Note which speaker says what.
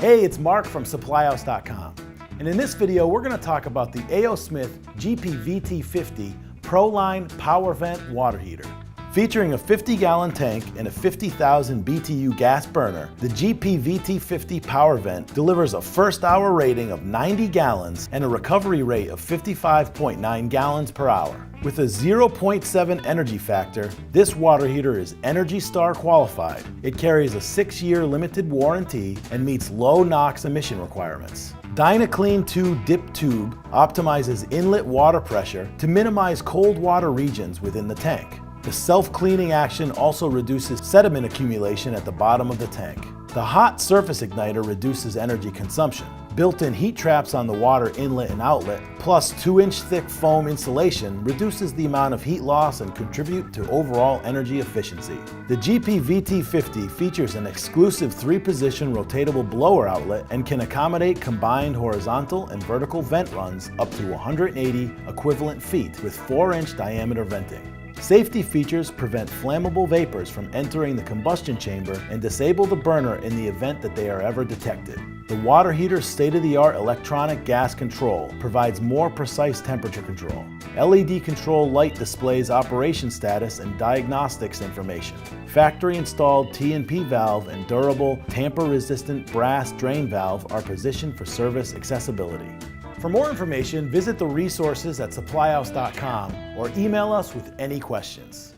Speaker 1: Hey, it's Mark from SupplyHouse.com, and in this video we're going to talk about the A. O. Smith GP-VT50 ProLine Power Vent Water Heater. Featuring a 50-gallon tank and a 50,000 BTU gas burner, the GP-VT50 Power Vent delivers a first-hour rating of 90 gallons and a recovery rate of 55.9 gallons per hour. With a 0.7 energy factor, this water heater is ENERGY STAR qualified. It carries a 6-year limited warranty and meets low NOx emission requirements. DynaClean 2 Dip Tube optimizes inlet water pressure to minimize cold water regions within the tank. The self-cleaning action also reduces sediment accumulation at the bottom of the tank. The hot surface igniter reduces energy consumption. Built-in heat traps on the water inlet and outlet, plus 2-inch thick foam insulation reduces the amount of heat loss and contribute to overall energy efficiency. The GP-VT50 features an exclusive 3-position rotatable blower outlet and can accommodate combined horizontal and vertical vent runs up to 180 equivalent feet with 4-inch diameter venting. Safety features prevent flammable vapors from entering the combustion chamber and disable the burner in the event that they are ever detected. The water heater's state-of-the-art electronic gas control provides more precise temperature control. LED control light displays operation status and diagnostics information. Factory-installed T&P valve and durable, tamper-resistant brass drain valve are positioned for service accessibility. For more information, visit the resources at SupplyHouse.com or email us with any questions.